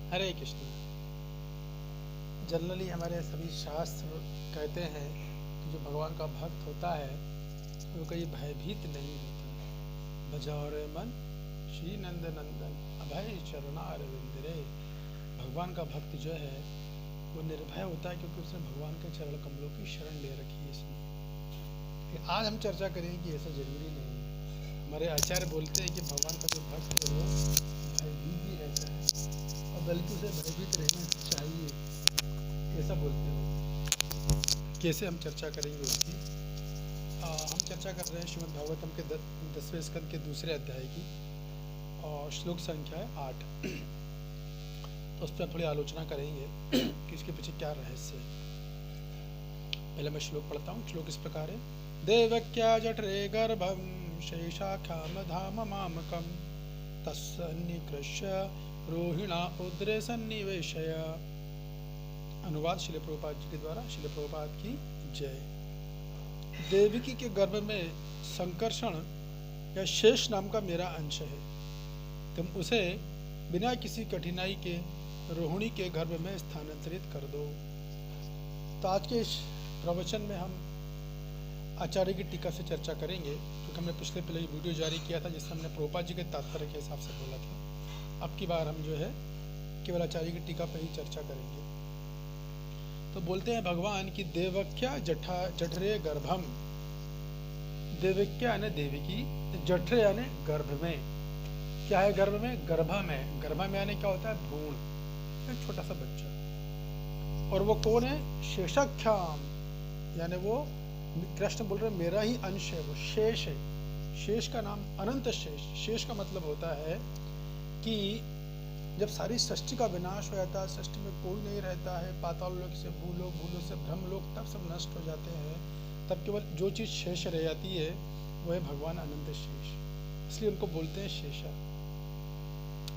हरे Krishna. Generally हमारे सभी शास्त्र कहते हैं कि जो भगवान का भक्त होता है वो कहीं भयभीत नहीं होता। भजाओ रे मन श्री नंद नंदन अभय चरणारविंद रे। भगवान का भक्त जो है वो निर्भय होता है क्योंकि उसने भगवान के चरण कमलों की शरण ले रखी है। इसलिए आज हम चर्चा करेंगे कि ऐसा जरूरी नहीं है। हमारे आचार्य बोलते हैं कि भगवान का जो भक्त है वो भयभीत ही रहता है और बल्कि उसे भयभीत रहना चाहिए, ऐसा बोलते हैं। कैसे हम चर्चा करेंगे उसकी। हम चर्चा कर रहे हैं श्रीमद् भागवतम के 10वें स्कंद के दूसरे अध्याय की और श्लोक संख्या है 8। तो उस पर थोड़ी आलोचना करेंगे कि इसके पीछे क्या रहस्य है। पहले मैं श्लोक पढ़ता हूँ। श्लोक इस प्रकार है। देवक्या जठरे गर्भम शेषाख्याम धाम मामकम तस्सन्निकृष्य रोहिणा उद्रे सन्निवेशय। अनुवाद श्रील प्रभुपाद जी के द्वारा। श्रील प्रभुपाद की जय। देवकी के गर्भ में संकर्षण या शेष नाम का मेरा अंश है। तुम उसे बिना किसी कठिनाई के रोहिणी के गर्भ में स्थानांतरित कर दो। तो आज के इस प्रवचन में हम आचार्य की टीका से चर्चा करेंगे, क्योंकि हमने पिछले वीडियो जारी किया था जिसमें हमने प्रभुपाद जी के तात्पर्य के हिसाब से बोला था। अब की बार हम जो है केवल आचार्य की टीका पर ही चर्चा करेंगे। तो बोलते हैं भगवान की देवक्या जठरे गर्भम। देवक्या यानी देवकी, जठरे यानी गर्भ में। क्या है गर्भ में? गर्भा में। गर्भा में यानी क्या होता है? भ्रूण, एक छोटा सा बच्चा। और वो कौन है? शेषाख्याम, यानी वो कृष्ण बोल रहे मेरा ही अंश है, वो शेष है। शेष का नाम अनंत शेष। शेष का मतलब होता है कि जब सारी सृष्टि का विनाश हो जाता है, सृष्टि में कोई नहीं रहता है, पाताल लोक से भूलोक, भूलोक से ब्रह्मलोक, तब सब नष्ट हो जाते हैं, तब केवल जो चीज़ शेष रह जाती है वो है भगवान अनंत शेष। इसलिए उनको बोलते हैं शेषा।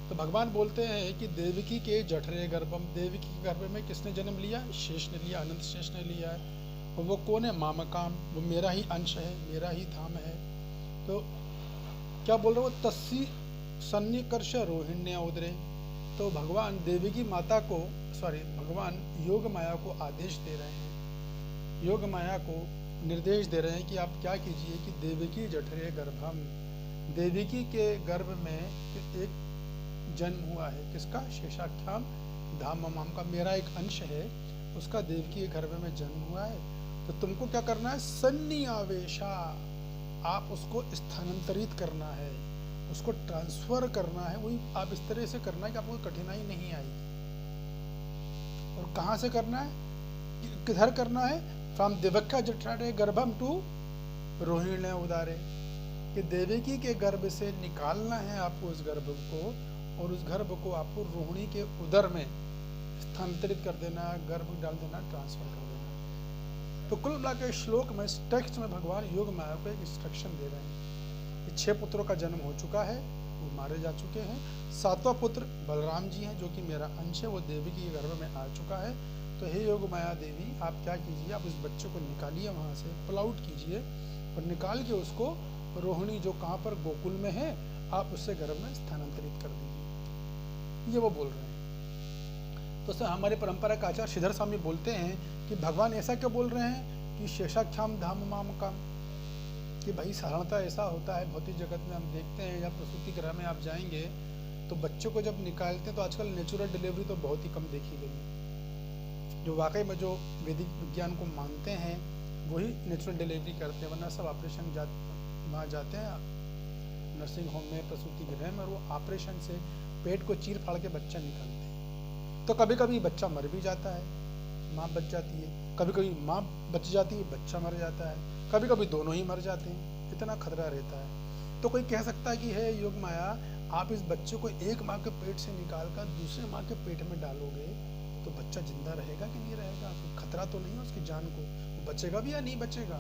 तो भगवान बोलते हैं कि देवकी के जठरे गर्भम। देवकी के गर्भ में किसने जन्म लिया? शेष ने लिया, अनंत शेष ने लिया है। और वो कौन है? मामकाम, वो मेरा ही अंश है, मेरा ही धाम है। तो क्या बोल रहे हो? तस्सी सन्निकर्ष रोहिण्य उदरे। तो भगवान देवकी माता को, भगवान योग माया को आदेश दे रहे हैं, योग माया को निर्देश दे रहे हैं कि आप क्या कीजिए कि देवकी जठरे गर्भम, देवकी के गर्भ में एक जन्म हुआ है। किसका? शेषाख्याम धाम माम का, मेरा एक अंश है, उसका देवकी के गर्भ में जन्म हुआ है। तो तुमको क्या करना है? सन्निवेशा, आप उसको स्थानांतरित करना है, उसको ट्रांसफर करना है। वही आप इस तरह से करना है कि आपको कठिनाई नहीं आएगी। और कहाँ से करना है? किधर करना है? फ्रॉम देवक्या जठरे गर्भम टू रोहिणी उदारे, कि देवकी के गर्भ से निकालना है आपको उस गर्भ को, और उस गर्भ को आपको रोहिणी के उदर में स्थानांतरित कर देना, गर्भ डाल देना, ट्रांसफर कर देना। तो कुल मिला के श्लोक में, टेक्स्ट में भगवान योग माया को एक इंस्ट्रक्शन दे रहे हैं। 6 पुत्रों का जन्म हो चुका है, वो मारे जा चुके हैं। 7वां पुत्र बलराम जी हैं, जो कि मेरा अंश है, वो देवकी के गर्भ में आ चुका है। तो हे योग माया देवी, आप क्या कीजिए, आप उस बच्चे को निकालिए, वहाँ से पुल आउट कीजिए और निकाल के उसको रोहिणी, जो कहाँ पर गोकुल में है, आप उससे गर्भ में स्थानांतरित कर दीजिए। ये वो बोल रहे हैं। तो सर हमारे परंपरा का आचार्य श्रीधर स्वामी बोलते हैं कि भगवान ऐसा क्यों बोल रहे हैं कि शेषाख्याम धाम माम काम, कि भाई साधारणतः ऐसा होता है भौतिक जगत में, हम देखते हैं, या प्रसूति गृह में आप जाएंगे तो बच्चों को जब निकालते हैं तो आजकल नेचुरल डिलीवरी तो बहुत ही कम देखी गई है। जो वाकई में जो वैदिक विज्ञान को मानते हैं वही नेचुरल डिलीवरी करते हैं, वरना सब ऑपरेशन वहाँ जाते हैं नर्सिंग होम में, प्रसूति गृह में, और वो ऑपरेशन से पेट को चीर फाड़ के बच्चा निकालते हैं। तो कभी कभी बच्चा मर भी जाता है, माँ बच जाती है, कभी कभी माँ बच जाती है, बच्चा मर जाता है, कभी कभी दोनों ही मर जाते हैं। इतना खतरा रहता है। तो कोई कह सकता है कि हे योग माया, आप इस बच्चे को एक माँ के पेट से निकाल कर दूसरे माँ के पेट में डालोगे तो बच्चा जिंदा रहेगा कि नहीं रहेगा? कोई खतरा तो नहीं है उसकी जान को? वो बचेगा भी या नहीं बचेगा?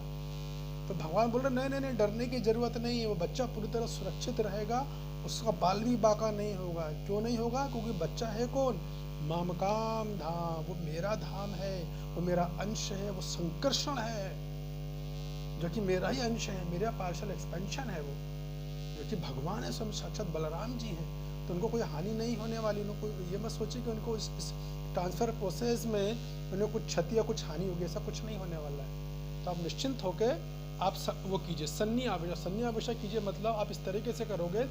तो भगवान बोल रहे नहीं, डरने की जरूरत नहीं है, वो बच्चा पूरी तरह सुरक्षित रहेगा, उसका बाल भी बाका नहीं होगा। क्यों नहीं होगा? क्योंकि बच्चा है कौन? मामकाम धाम, वो मेरा धाम है, वो मेरा अंश है, वो संकर्षण है, जो कि मेरा ही अंश है, मेरा पार्शल एक्सपेंशन है, वो जो कि भगवान है, स्वयं साक्षात बलराम जी हैं। तो उनको कोई हानि नहीं होने वाली। उनको ये मत सोचिए कि उनको इस ट्रांसफ़र प्रोसेस में उन्हें कुछ क्षति या कुछ हानि होगी, ऐसा कुछ नहीं होने वाला है। तो आप निश्चिंत होकर आप वो कीजिए, सन्नी आवेशा कीजिए। मतलब आप इस तरीके से करोगे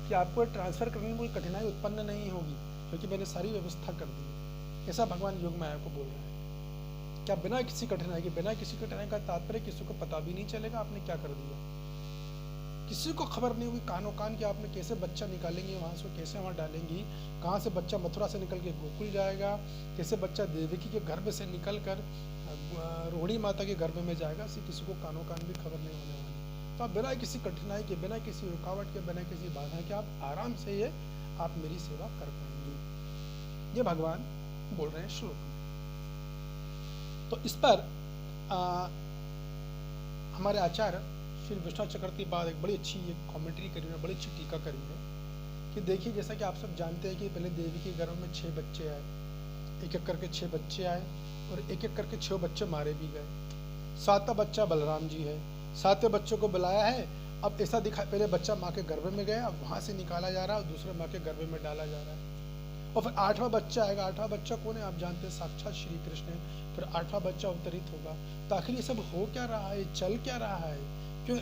कि आपको ट्रांसफ़र करने में कोई कठिनाई उत्पन्न नहीं होगी, क्योंकि मैंने सारी व्यवस्था कर दी है। ऐसा भगवान योग माया को बोल रहे हैं। क्या बिना किसी कठिनाई के, बिना किसी कठिनाई का तात्पर्य किसी को पता भी नहीं चलेगा आपने क्या कर दिया, किसी को खबर नहीं होगी कानों कान कि आपने कैसे बच्चा निकालेंगे वहाँ से, कैसे वहाँ डालेंगी, कहाँ से बच्चा मथुरा से निकल के गोकुल जाएगा, कैसे बच्चा देवकी के गर्भ से निकल कर रोहिणी माता के गर्भ में जाएगा, इसी किसी को कानों कान भी खबर नहीं होने वाली। तो आप बिना किसी कठिनाई के, बिना किसी रुकावट के, बिना किसी बाधा के आप आराम से ये आप मेरी सेवा कर पाएंगे, ये भगवान बोल रहे हैं श्लोक में। तो इस पर हमारे आचार्य श्री विष्णु चक्रवर्ती बाद एक बड़ी अच्छी एक कमेंट्री करी है, बड़ी अच्छी टीका करी है कि देखिए, जैसा कि आप सब जानते हैं कि पहले देवी के गर्भ में 6 बच्चे आए, एक एक करके 6 बच्चे आए और एक एक करके 6 बच्चे मारे भी गए। 7वां बच्चा बलराम जी है, 7वें बच्चों को बुलाया है। अब ऐसा दिखा, पहले बच्चा माँ के गर्भ में गया, अब वहाँ से निकाला जा रहा है और दूसरे माँ के गर्भ में डाला जा रहा है। और फिर 8वां बच्चा आएगा। 8वां बच्चा कौन है आप जानते हैं, साक्षात श्री कृष्ण है। फिर 8वां बच्चा अवतरित होगा। तो आखिर ये सब हो क्या रहा है, चल क्या रहा है, क्यों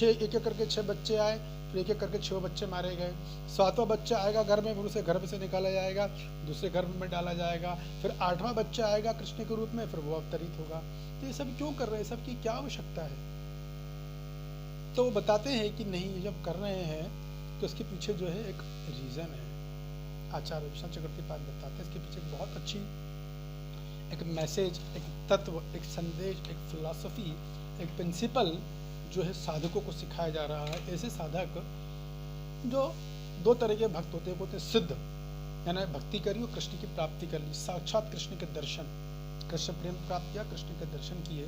एक एक करके 6 बच्चे आए, फिर एक एक करके 6 बच्चे मारे गए। 7वां बच्चा आएगा घर में, फिर उसे गर्भ से निकाला जाएगा, दूसरे गर्भ में डाला जाएगा। फिर 8वां बच्चा आएगा कृष्ण के रूप में, फिर वो अवतरित होगा। तो ये सब क्यों कर रहे हैं, सब की क्या आवश्यकता है। तो वो बताते हैं कि नहीं, ये जब कर रहे हैं तो इसके पीछे जो है एक रीज़न है। आचार्य विष्णु चक्रवर्ती पाद बताते हैं इसके पीछे बहुत अच्छी एक मैसेज, एक तत्व, एक संदेश, एक फिलॉसफी, एक प्रिंसिपल जो है साधकों को सिखाया जा रहा है। ऐसे साधक जो 2 तरह के भक्त होते हैं, होते हैं सिद्ध, यानी भक्ति करी और कृष्ण की प्राप्ति कर ली, साक्षात कृष्ण के दर्शन, कृष्ण प्रेम प्राप्त किया, कृष्ण के दर्शन किए,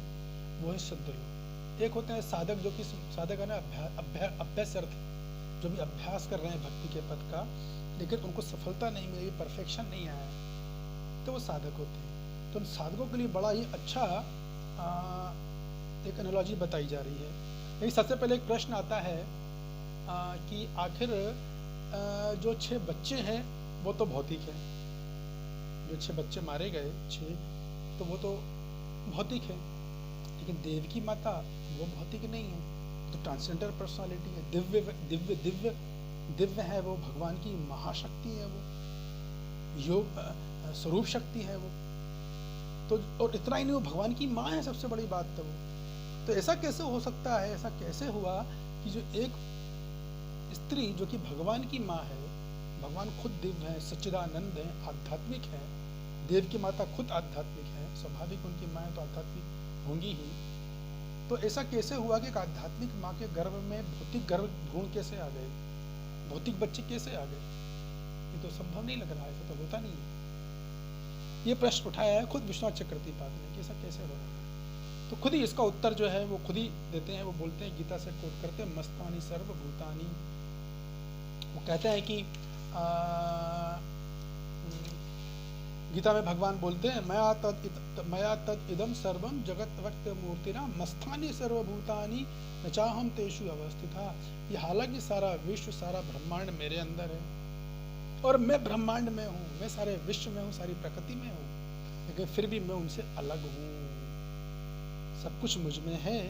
वो है सिद्ध लोग। एक होते हैं साधक, जो कि साधक है ना अभ्यासर्थ, जो भी अभ्यास कर रहे हैं भक्ति के पद का, लेकिन उनको सफलता नहीं मिली, परफेक्शन नहीं आया, तो वो साधक होते हैं। तो उन साधकों के लिए बड़ा ही अच्छा एक एनालॉजी बताई जा रही है। यही सबसे पहले एक प्रश्न आता है कि आखिर जो 6 बच्चे हैं वो तो भौतिक है, जो 6 बच्चे मारे गए 6, तो वो तो भौतिक है, लेकिन देवकी माता वो भौतिक नहीं है, तो ट्रांसजेंडर पर्सनालिटी है, दिव्य दिव्य दिव्य दिव्य है, वो भगवान की महाशक्ति है, वो योग स्वरूप शक्ति है वो तो। और इतना ही नहीं, वो भगवान की माँ है, सबसे बड़ी बात तो वो। तो ऐसा कैसे हो सकता है, ऐसा कैसे हुआ कि जो एक स्त्री जो कि भगवान की माँ है, भगवान खुद दिव्य है, सच्चिदानंद है, आध्यात्मिक है, देव की माता खुद आध्यात्मिक है, स्वाभाविक उनकी माँ है तो आध्यात्मिक होंगी ही। तो ऐसा कैसे हुआ कि एक आध्यात्मिक माँ के गर्भ में भौतिक गर्भ भ्रूण कैसे आ गए, भौतिक बच्चे कैसे आ गए, ये तो संभव नहीं लग रहा है, ऐसा तो होता नहीं है। ये प्रश्न उठाया है खुद विष्णु चक्रवर्ती पाद ने कि ऐसा कैसे हो रहा है। तो खुद ही इसका उत्तर जो है वो खुद ही देते हैं। वो बोलते हैं, गीता से कोट करते हैं, मस्तानि सर्वभूतानि। वो कहते हैं कि गीता में भगवान बोलते हैं, मया तत् इदम सर्वम जगत व्यक्त मूर्तिना मस्थानि सर्वभूतानि न चाहम तेषु अवस्थिता। ये हालांकि सारा विश्व, सारा ब्रह्मांड मेरे अंदर है और मैं ब्रह्मांड में हूँ, मैं सारे विश्व में हूँ, सारी प्रकृति में हूँ, लेकिन फिर भी मैं उनसे अलग हूँ। सब कुछ मुझ में है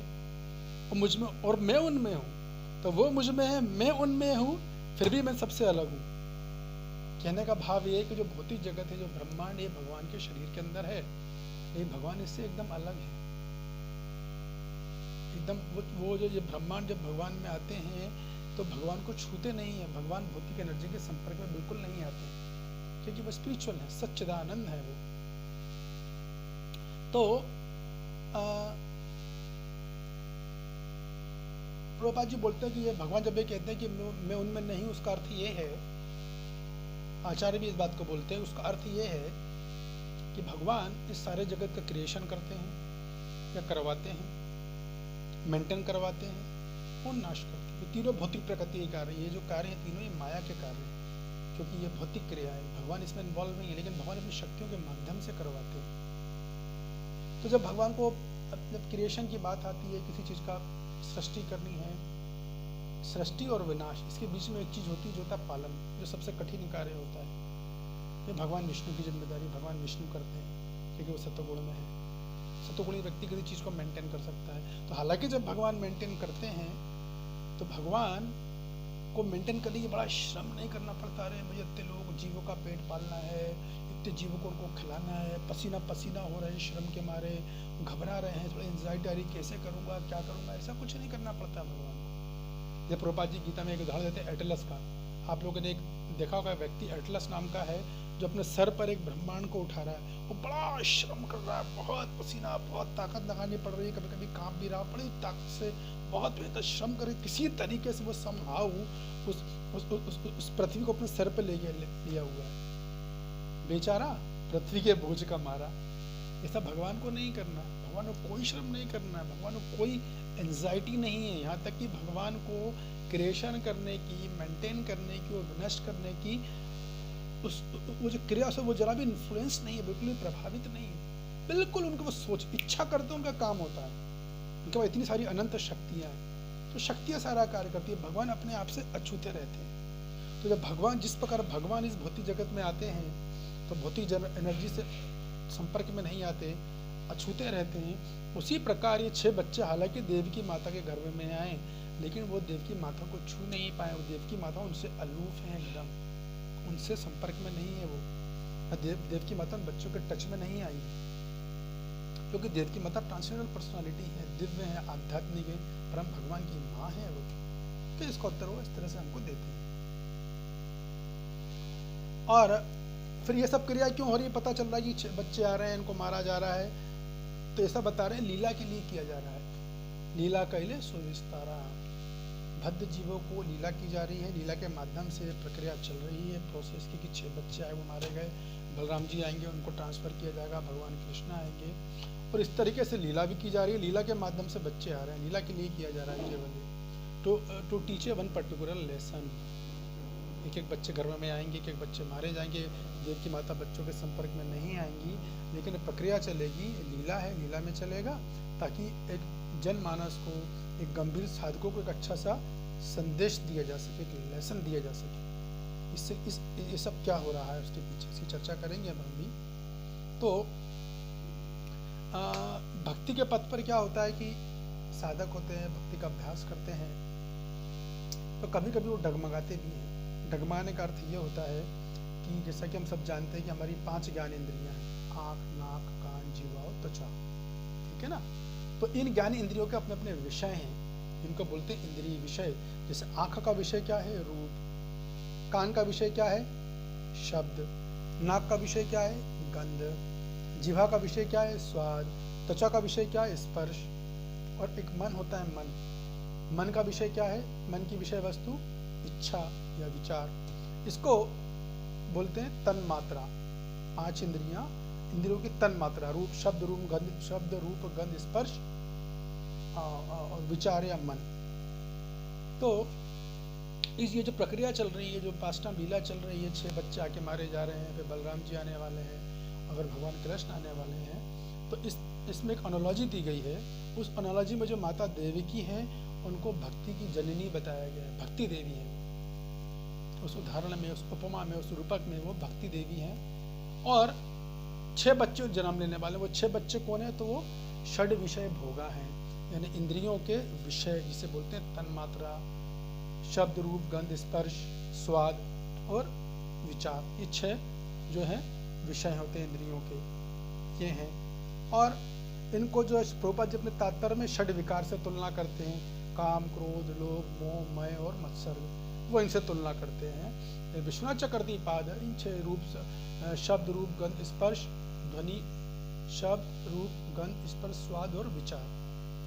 और मुझ में, और मैं उनमें हूँ। तो वो मुझ में है, मैं उनमें हूँ, फिर भी मैं सबसे अलग हूँ। कहने का भाव ये है कि जो भौतिक जगत है, जो ब्रह्मांड है, भगवान के शरीर के अंदर है, ये भगवान इससे एकदम अलग है, एकदम वो जो ये ब्रह्मांड जब भगवान में आते हैं तो भगवान को छूते नहीं है, भगवान भौतिक एनर्जी के संपर्क में बिल्कुल नहीं आते, क्योंकि वो स्पिरिचुअल है, सच्चिदानंद है वो। तो प्रभुपाद जी बोलते हैं कि ये भगवान जब ये कहते हैं कि मैं उनमें नहीं, उसका अर्थ ये है, आचार्य भी इस बात को बोलते हैं, उसका अर्थ ये है कि भगवान इस सारे जगत का क्रिएशन करते हैं या करवाते हैं, मेंटेन करवाते हैं और नाश करते हैं। ये तीनों भौतिक प्रकृति के कार्य, ये जो कार्य है तीनों ये माया के कार्य हैं, क्योंकि ये भौतिक क्रिया है, भगवान इसमें इन्वॉल्व नहीं है, लेकिन भगवान अपनी शक्तियों के माध्यम से करवाते हैं। तो जब भगवान को, जब क्रिएशन की बात आती है, किसी चीज़ का सृष्टि करनी है, सृष्टि और विनाश, इसके बीच में एक चीज होती है जो होता है पालन, जो सबसे कठिन कार्य होता है। ये भगवान विष्णु की जिम्मेदारी, भगवान विष्णु करते हैं क्योंकि वो सत्वगुण में है। सत्वगुणी व्यक्ति किसी चीज को मेंटेन कर सकता है। तो हालांकि जब भगवान मेंटेन करते हैं तो भगवान को मेंटेन करने की बड़ा श्रम नहीं करना पड़ता। अरे भाई इतने लोग जीवों का पेट पालना है, इतने जीवों को उनको खिलाना है, पसीना पसीना हो रहे हैं श्रम के मारे, घबरा रहे हैं, थोड़ी एंजाइटी आ रही, कैसे करूँगा क्या करूँगा, ऐसा कुछ नहीं करना पड़ता भगवान को। जब प्रभुपाद जी गीता में एक उदाहरण देते हैं एटलस का। आप लोगों ने एक देखा होगा व्यक्ति एटलस नाम का है जो अपने सर पर एक ब्रह्मांड को उठा रहा है। वो बड़ा श्रम कर रहा है, बहुत पसीना, बहुत ताकत लगानी पड़ रही है, कभी कभी कांप भी रहा, बड़ी ताकत से बहुत बेहतर श्रम करे, किसी तरीके से वो समहाउ उस पृथ्वी को अपने सर पे लिया हुआ है। बेचारा पृथ्वी के बोझ का मारा। ऐसा भगवान को नहीं करना, भगवान को कोई श्रम नहीं करना है, भगवान को कोई एंजाइटी नहीं है। यहाँ तक कि भगवान को क्रिएशन करने की, मेंटेन करने की और विनष्ट करने की वो जो क्रिया से वो जरा भी इन्फ्लुएंस नहीं है, बिल्कुल भी प्रभावित नहीं है। बिल्कुल उनको वो सोच इच्छा करते हैं, उनका काम होता है। उनके पास इतनी सारी अनंत शक्तियाँ हैं, तो शक्तियाँ सारा कार्य करती है। भगवान अपने आप से अछूते रहते हैं। तो जब भगवान, जिस प्रकार भगवान इस भौतिक जगत में आते हैं तो भौतिक एनर्जी से संपर्क में नहीं आते, अछूते रहते हैं। उसी प्रकार ये 6 बच्चे हालांकि देवकी माता के गर्भ में आए, लेकिन वो देवकी माता को छू नहीं पाए। वो देवकी माता उनसे अलूफ है, एकदम उनसे संपर्क में नहीं है। वो देवकी माता उन बच्चों के टच में नहीं आई, क्योंकि देवकी माता ट्रांसेंडेंटल पर्सनालिटी है, दिव्य है, आध्यात्मिक है, परम भगवान की माँ है वो। तो इसका उत्तर वो इस तरह से हमको देते हैं। और फिर ये सब क्रिया क्यों हो रही है, पता चल रहा है कि बच्चे आ रहे हैं, इनको मारा जा रहा है, तो ऐसा बता रहे हैं लीला के लिए किया जा रहा है। लीला कहले सुविस्तारा, बद्ध जीवों को लीला की जा रही है। लीला के माध्यम से प्रक्रिया चल रही है, प्रोसेस की, कि 6 बच्चे आए, वो मारे गए, बलराम जी आएंगे, उनको ट्रांसफर किया जाएगा, भगवान कृष्ण आएंगे, और इस तरीके से लीला भी की जा रही है। लीला के माध्यम से बच्चे आ रहे हैं, लीला के लिए किया जा रहा है केवल। To teach one particular lesson. एक एक बच्चे गर्भ में आएंगे, एक एक बच्चे मारे जाएंगे, देवकी माता बच्चों के संपर्क में नहीं आएंगी, लेकिन प्रक्रिया चलेगी, लीला है, लीला में चलेगा, ताकि एक जनमानस को, एक गंभीर साधकों को एक अच्छा सा संदेश दिया जा सके, एक लेसन दिया जा सके। इससे ये सब क्या हो रहा है उसके पीछे, इसकी चर्चा करेंगे हम भी। तो भक्ति के पथ पर क्या होता है कि साधक होते हैं, भक्ति का अभ्यास करते हैं, तो कभी कभी वो डगमगाते भी हैं। डगमाने का अर्थ ये होता है कि जैसा कि हम सब जानते हैं कि हमारी 5 ज्ञान इंद्रियां हैं, आँख, नाक, कान, जीवा और त्वचा, ठीक है ना। तो इन ज्ञान इंद्रियों के अपने अपने विषय हैं, इनको बोलते हैं इंद्रिय विषय। जैसे आँख का विषय क्या है, रूप, कान का विषय क्या है, शब्द, नाक का विषय क्या है, गंध, जीवा का विषय क्या है, स्वाद, त्वचा का विषय क्या है, स्पर्श, और एक मन होता है, मन। मन का विषय क्या है, मन की विषय वस्तु इच्छा या विचार। इसको बोलते हैं तन मात्रा। 5 इंद्रियां, इंद्रियों की तन मात्रा, रूप, शब्द, रूप, गंध, स्पर्श और विचार या मन। तो ये जो प्रक्रिया चल रही है, जो पास्टाम लीला चल रही है, 6 बच्चे आके मारे जा रहे हैं, फिर बलराम जी आने वाले हैं, अगर भगवान कृष्ण आने वाले हैं, तो इसमें एक एनालॉजी दी गई है। उस एनालॉजी में जो माता देवकी है उनको भक्ति की जननी बताया गया है, भक्ति देवी है। उस उदाहरण में, उस उपमा में, उस रूपक में वो भक्ति देवी हैं। और 6 बच्चे जन्म लेने वाले, वो 6 बच्चे कौन है, तो वो षड विषय भोगा हैं, यानी इंद्रियों के विषय, जिसे बोलते हैं तन्मात्रा, शब्द, रूप, गंध, स्पर्श, स्वाद और विचार। ये 6 जो हैं विषय होते हैं इंद्रियों के, ये हैं। और इनको जो प्रभुपाद जी अपने तात्पर्य में षड विकार से तुलना करते हैं, काम, क्रोध, लोभ, मोह, मय और मत्सर्ग, वो इनसे तुलना करते हैं। विश्वनाथ चक्रवर्ती पाद है इन 6 रूप, शब्द, रूप, गंध, स्पर्श, ध्वनि, शब्द, रूप, गंध, स्पर्श, स्वाद और विचार,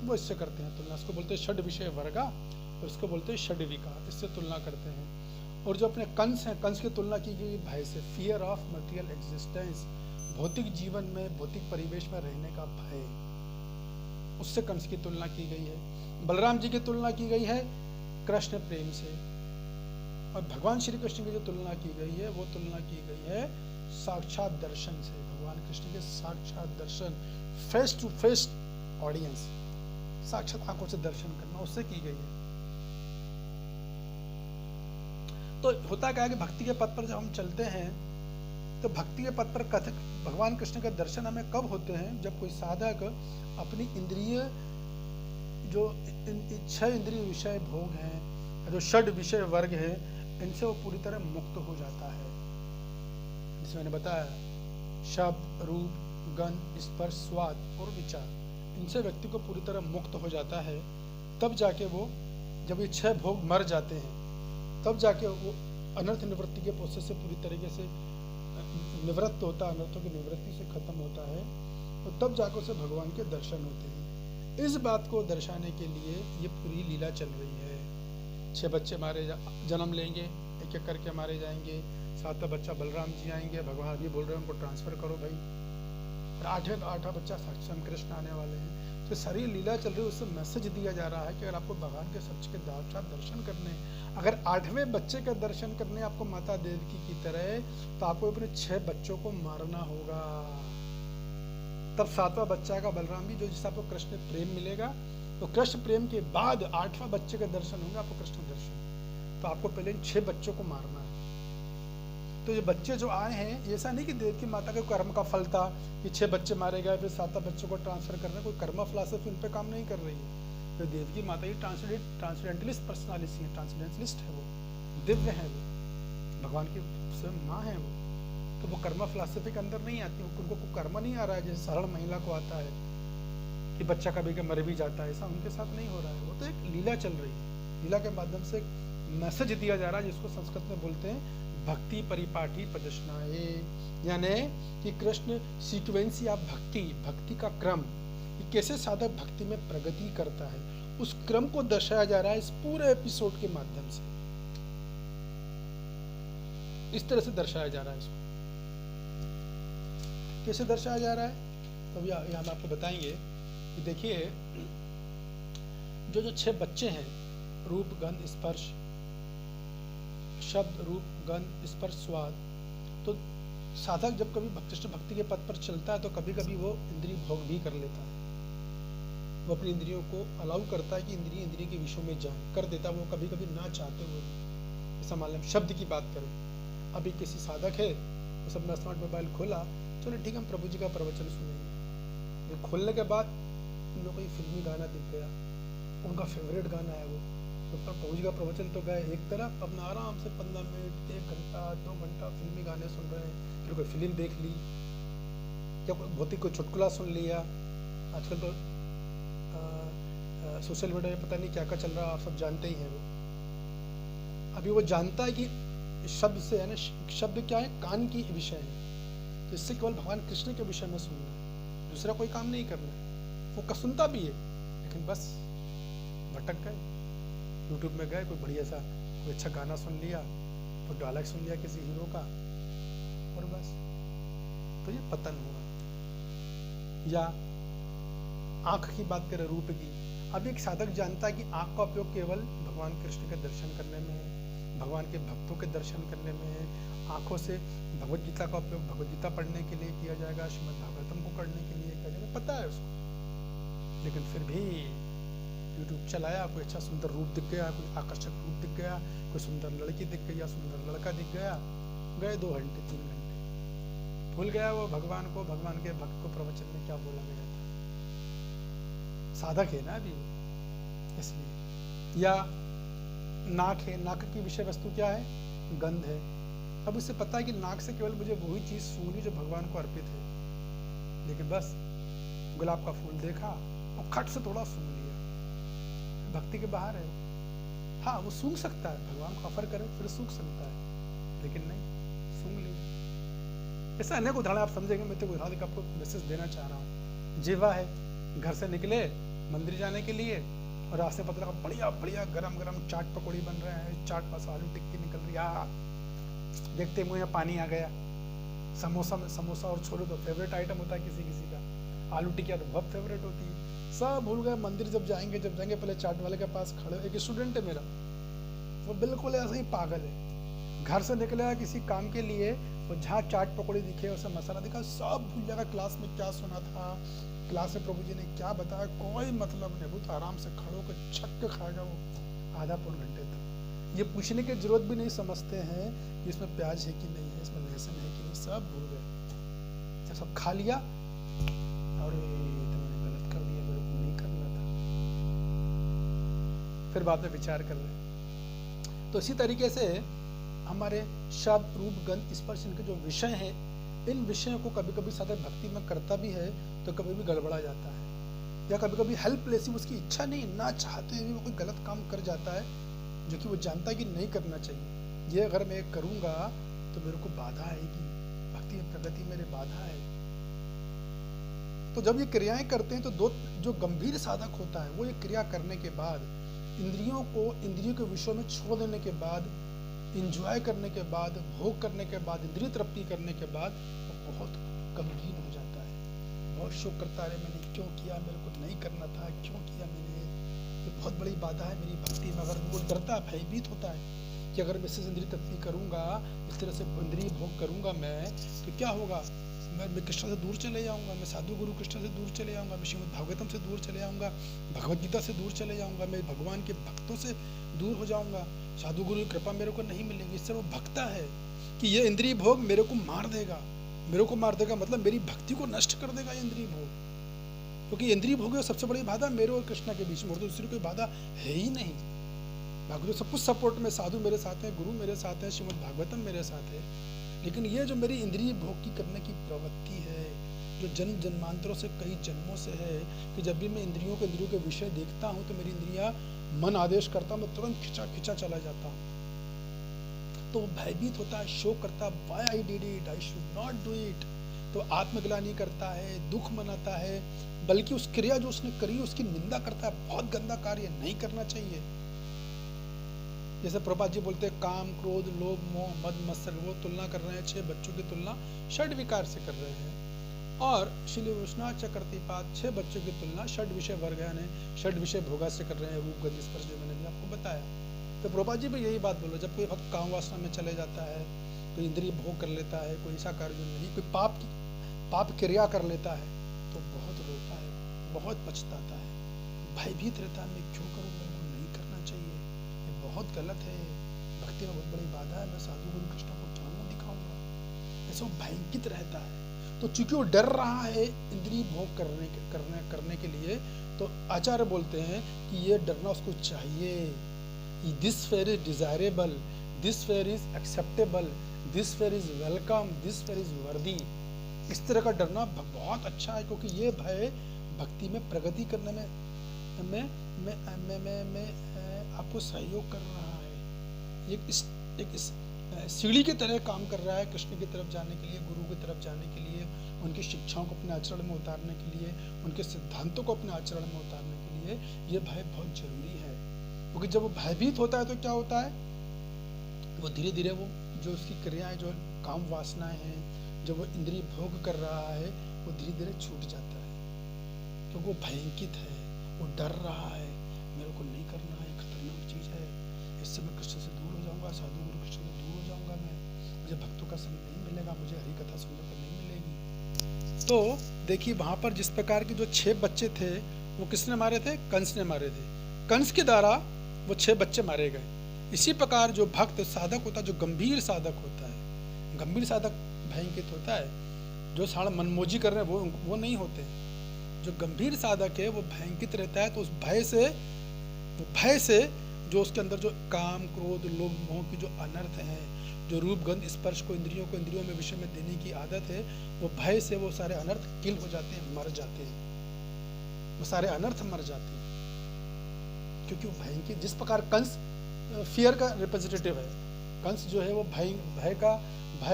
वो इससे करते हैं तुलना। इसको बोलते हैं षड विषय वर्गा, और इसको बोलते हैं षड विकार, इससे तुलना करते हैं। और जो अपने कंस हैं, कंस की तुलना की गई भय से, फियर ऑफ मटेरियल एग्जिस्टेंस, भौतिक जीवन में, भौतिक परिवेश में रहने का भय, उससे कंस की तुलना की गई है। बलराम जी की तुलना की गई है कृष्ण प्रेम से, और भगवान श्री कृष्ण की जो तुलना की गई है वो तुलना की गई है साक्षात दर्शन से, भगवान कृष्ण के साक्षात दर्शन, फेस टू फेस ऑडियंस, साक्षात आंखों से दर्शन करना, उससे की गई है। तो होता क्या है कि भक्ति के पथ पर जब हम चलते हैं तो भक्ति के पथ पर कथक भगवान कृष्ण के दर्शन हमें कब होते हैं? जब कोई साधक अपनी इंद्रिय जो छह इंद्रिय विषय भोग हैं, जो षड विषय वर्ग है, इनसे वो पूरी तरह मुक्त हो जाता है। जिसमें मैंने बताया शब्द, रूप, गंध, स्पर्श, स्वाद और विचार, इनसे व्यक्ति को पूरी तरह मुक्त हो जाता है। तब जाके वो, जब ये छह भोग मर जाते हैं, तब जाके वो अनर्थ निवृत्ति के प्रोसेस से पूरी तरीके से निवृत्त होता है, अनर्थों की निवृत्ति से खत्म होता है, और तब जाकर उसे भगवान के दर्शन होते हैं। इस बात को दर्शाने के लिए ये पूरी लीला चल रही है। 6 बच्चे मारे जन्म लेंगे, एक एक करके मारे जाएंगे। 7वां बच्चा बलराम जी आएंगे, भगवान अभी बोल रहे हैं उनको ट्रांसफर करो भाई। 8वां बच्चा स्वयं कृष्ण आने वाले हैं। तो सारी लीला चल रही है, उससे मैसेज दिया जा रहा है कि अगर आपको भगवान के सच के साथ दर्शन करने, अगर 8वें बच्चे का दर्शन करने आपको माता देवकी की तरह, तो आपको अपने 6 बच्चों को मारना होगा। तब 7वां बच्चा का बलराम भी, जो जिससे आपको कृष्ण प्रेम मिलेगा, तो कृष्ण प्रेम के बाद 8वां बच्चे का दर्शन होगा, आपको कृष्ण दर्शन। तो आपको पहले इन 6 बच्चों को मारना है। तो ये बच्चे जो आए हैं, ऐसा नहीं कि देवकी माता के कर्म का फल था कि 6 बच्चे मारे गए फिर 7वां बच्चों को ट्रांसफर करना, कोई कर्म फिलॉसफी उन पे काम नहीं कर रही है। तो देवकी माता ही ट्रांसडेंटलिस्ट पर्सनालिटी है, ट्रांसडेंटलिस्ट है, वो दिव्य है, वो भगवान की स्वयं माँ है वो। तो वो कर्म फिलॉसफी के अंदर नहीं आती, उनको कोई कर्म नहीं आ रहा है जैसे साधारण महिला को आता है कि बच्चा कभी के मर भी जाता है, ऐसा उनके साथ नहीं हो रहा है। वो तो एक लीला चल रही है, लीला के माध्यम से मैसेज दिया जा रहा है, जिसको संस्कृत में बोलते हैं भक्ति परिपाठी प्रदर्शनाए, यानी कि कृष्ण सीक्वेंस या भक्ति का क्रम, कि कैसे साधक भक्ति में प्रगति करता है, उस क्रम को दर्शाया जा रहा है इस पूरे एपिसोड के माध्यम से। इस तरह से दर्शाया जा रहा है। इसको कैसे दर्शाया जा रहा है, तो यहाँ हम आपको बताएंगे कि देखिए, जो 6 बच्चे हैं, रूप, गंध, स्पर्श, शब्द, रूप, गंध, स्पर्श, स्वाद, तो साधक जब कभी कृष्ण भक्ति के पथ पर चलता है तो कभी कभी वो इंद्रिय भोग भी कर लेता है। वो अपनी इंद्रियों को अलाउ करता है कि इंद्रिय के विषयों में जाए, कर देता है वो कभी कभी ना चाहते हुए। जैसा मान लें शब्द की बात करें, अभी किसी साधक है, तो सबने स्मार्ट मोबाइल खोला, चलो ठीक है हम प्रभु जी का प्रवचन सुनेंगे। खोलने के बाद उन लोगों को एक फिल्मी गाना दिख गया, उनका फेवरेट गाना है वो, तो प्रभु जी का प्रवचन तो गए एक तरफ, अपना आराम से 15 मिनट, 1 घंटा, 2 घंटा फिल्मी गाने सुन रहे हैं। फिर कोई फिल्म देख ली, या बहुत ही कोई चुटकुला सुन लिया। आजकल तो सोशल मीडिया में पता नहीं क्या क्या चल रहा है, आप सब जानते ही हैं। वो अभी वो जानता है कि शब्द से है ना, शब्द क्या है, कान की विषय है, तो इससे केवल भगवान कृष्ण के विषय में सुनना है, दूसरा कोई काम नहीं करना है। वो सुनता भी है, लेकिन बस भटक गए, यूट्यूब में गए, कोई बढ़िया सा कोई अच्छा गाना सुन लिया, कोई डायलॉग सुन लिया किसी हीरो का, और बस, तो ये पतन हुआ। या आंख की बात करें, रूप की, अब एक साधक जानता है कि आंख का उपयोग केवल भगवान कृष्ण के दर्शन करने में है, भगवान के भक्तों के दर्शन करने में है। आंखों से भगवद गीता का उपयोग भगवद गीता पढ़ने के लिए किया जाएगा, श्रीमद् भागवतम को पढ़ने के लिए किया जाएगा, पता है उसको। लेकिन फिर भी यूट्यूब चलाया, कोई अच्छा सुंदर रूप दिख गया, कोई आकर्षक रूप दिख गया, कोई सुंदर लड़की दिख गई या सुंदर लड़का दिख गया, गए 2 घंटे 3 घंटे, भूल गया वो भगवान को, भगवान के भक्त को प्रवचन में क्या बोला गया था। साधक है ना अभी, इसलिए। या नाक है, नाक की विषय वस्तु क्या है, गंध है। अब उससे पता है कि नाक से केवल मुझे वही चीज सूंघनी जो भगवान को अर्पित है, लेकिन बस गुलाब का फूल देखा और खट से थोड़ा सूंघ लिया, भक्ति के बाहर है। हाँ, वो सूंघ सकता है, भगवान को ऑफर करे फिर सूंघ सकता है, लेकिन नहीं, सूंघ लिया। ऐसा अनेक उदाहरण आप समझेंगे, मैं तो उदाहरण आपको मैसेज देना चाह रहा हूँ। जीवा है, घर से निकले मंदिर जाने के लिए, और रास्ते पता लगा बढ़िया बढ़िया गरम गरम चाट पकौड़ी बन रहे हैं, चाट पास आलू टिक्की निकल रही है, देखते मुँह में पानी आ गया। समोसा और छोले तो फेवरेट आइटम होता है किसी किसी का, आलू टिक्किया तो बहुत फेवरेट होती है। सब भूल गए, मंदिर जब जाएंगे पहले चाट वाले के पास खड़े। एक स्टूडेंट है मेरा, वो बिल्कुल ऐसे ही पागल है, घर से निकला किसी काम के लिए, और जहाँ चाट पकौड़ी दिखे, उसे मसाला दिखा, सब भूल जाएगा क्लास में क्या सुना था, क्लास में प्रभु जी ने क्या बताया, कोई मतलब नहीं। बहुत आराम से खड़ो कर छक के खाएगा वो आधा पौन घंटे तक। ये पूछने की जरूरत भी नहीं समझते हैं कि इसमें प्याज है कि नहीं है, इसमें लहसुन है कि नहीं, सब भूल गए। जब सब खा लिया और तो मैंने गलत कर दिया, मेरे को नहीं करना था, फिर बाद में विचार कर रहे। तो इसी तरीके से हमारे शब्द, रूप, गंध, स्पर्श, इनके जो विषय हैं, इन विषयों को कभी कभी साधक भक्ति में करता भी है तो कभी भी गड़बड़ा जाता है, या कभी कभी हेल्पलेस, उसकी इच्छा नहीं, ना चाहते हुए वो कोई गलत काम कर जाता है जो कि वो जानता है कि नहीं करना चाहिए। ये अगर मैं करूँगा तो मेरे को बाधा आएगी, भक्ति में प्रगति मेरे बाधा है। तो जब ये क्रियाएं करते हैं तो दो, जो गंभीर साधक होता है वो ये क्रिया करने के बाद इंद्रियों के विषयों में छोड़ देने के बाद, इंजॉय करने के बाद, भोग करने के बाद, इंद्रिय तृप्ति करने के बाद वो बहुत गमगीन हो जाता है, बहुत शोक करता है, मैंने क्यों किया, मेरे को नहीं करना था, क्यों किया मैंने, ये बहुत बड़ी बाधा है मेरी भक्ति में। अगर वो डरता, भयभीत होता है कि अगर मैं इससे इंद्रिय तृप्ति करूंगा, इस तरह से इंद्रिय भोग करूंगा मैं, तो क्या होगा, मैं कृष्ण से दूर चले जाऊंगा, मैं साधु गुरु कृष्ण से दूर चले जाऊंगा, मैं श्रीमद् भागवतम से दूर चले जाऊंगा, भगवद गीता से दूर चले जाऊंगा, मैं भगवान के भक्तों से दूर हो जाऊंगा, साधु गुरु की कृपा मेरे को नहीं मिलेगी। इससे वो भक्ता है कि ये इंद्रिय भोग मेरे को मार देगा, मेरे को मार देगा मतलब मेरी भक्ति को नष्ट कर देगा ये इंद्रिय भोग, क्योंकि इंद्रिय भोग है सबसे बड़ी बाधा मेरे और कृष्ण के बीच में, और तो दूसरी कोई बाधा है ही नहीं। भागवत सब कुछ सपोर्ट में, साधु मेरे साथ हैं, गुरु मेरे साथ हैं, श्रीमद् भागवतम मेरे साथ है, लेकिन ये जो मेरी इंद्रिय भोग की करने की प्रवृत्ति है, जो जन्म जन्मांतरों से, कई जन्मों से है, कि जब भी मैं इंद्रियों के विषय देखता हूँ तो मेरी इंद्रियां मन आदेश करता, मैं तुरंत खिंचा चला जाता हूँ। तो वो भयभीत होता है, शोक करता, why I did it, I should not do it. तो आत्मग्लानि करता है, दुख मनाता है, बल्कि उस क्रिया जो उसने करी उसकी निंदा करता है, बहुत गंदा कार्य, नहीं करना चाहिए। जैसे प्रभुपाद जी बोलते हैं, काम, क्रोध, लोभ, मोह, मद, मत्सर, वो तुलना कर रहे हैं 6 बच्चों की तुलना षड विकार से कर रहे हैं, और श्री विश्वनाथ चक्रवर्तीपाद 6 बच्चों की तुलना षड विषय वर्ग यानी षड विषय भोगा से कर रहे हैं, रूप, गंध, स्पर्श, जो मैंने भी आपको बताया। तो प्रभुपाद जी भी यही बात बोलो, जब कोई भक्त काम वासना में चले जाता है, कोई इंद्रिय भोग कर लेता है, कोई ऐसा कार्य नहीं, कोई पाप क्रिया कर लेता है, तो बहुत रोता है, बहुत पछताता है, भयभीत रहता है, मैं क्यों करूँ, मेरे को नहीं करना चाहिए, ये बहुत गलत है, भक्ति में बहुत बड़ी बाधा है, मैं साधु गुरु कृष्ण को क्या मुंह दिखाऊंगा, ऐसा भयंकित रहता है। तो चूंकि वो डर रहा है इंद्रिय भोग करने के लिए, तो आचार्य बोलते हैं कि ये डरना उसको चाहिए। This fair is desirable, this fair is acceptable, this fair is welcome, this fair is वर्दी। इस तरह का डरना बहुत अच्छा है, क्योंकि ये भय भक्ति में प्रगति करने में आपको सहयोग कर रहा है। एक सीढ़ी की तरह काम कर रहा है कृष्ण की तरफ जाने के लिए, गुरु की तरफ जाने के लिए, उनकी शिक्षाओं को अपने आचरण में उतारने के लिए, उनके सिद्धांतों को अपने आचरण में उतारने के लिए ये भय बहुत जरूरी है। क्योंकि जब वो भयभीत होता है तो क्या होता है, वो धीरे धीरे वो जो उसकी क्रियाएं, जो काम वासनाएं हैं, जब वो इंद्रिय भोग कर रहा है, वो धीरे धीरे छूट जाता है, क्योंकि वो भयंकित है, वो डर रहा है, मेरे को नहीं करना है, खतरनाक चीज़ है, इससे मैं कृष्ण से दूर हो जाऊंगा, साधु गुरु कृष्ण से दूर हो जाऊंगा, मैं मुझे भक्तों का संग नहीं मिलेगा, मुझे हरि कथा सुनने को नहीं मिलेगी। तो देखिए वहाँ पर जिस प्रकार के जो 6 बच्चे थे, वो किसने मारे थे, कंस ने मारे थे, कंस के द्वारा वो 6 बच्चे मारे गए। इसी प्रकार जो भक्त साधक होता है, जो गंभीर साधक होता है, गंभीर साधक भयंकित होता है, जो सारा मनमोजी कर रहे हैं वो नहीं होते। जो गंभीर साधक है वो भयंकित रहता है, तो उस भय से जो उसके अंदर जो काम, क्रोध, लोभ, मोह की जो अनर्थ है, जो रूप, गंध, स्पर्श को इंद्रियों में विषय में देने की आदत है, वो भय से वो सारे अनर्थ किल हो जाते हैं, मर जाते हैं, वो सारे अनर्थ मर जाते हैं, क्योंकि वो भयंकित, जिस प्रकार कंस फियर का रिप्रेजेंटेटिव है, कंस जो है वो भय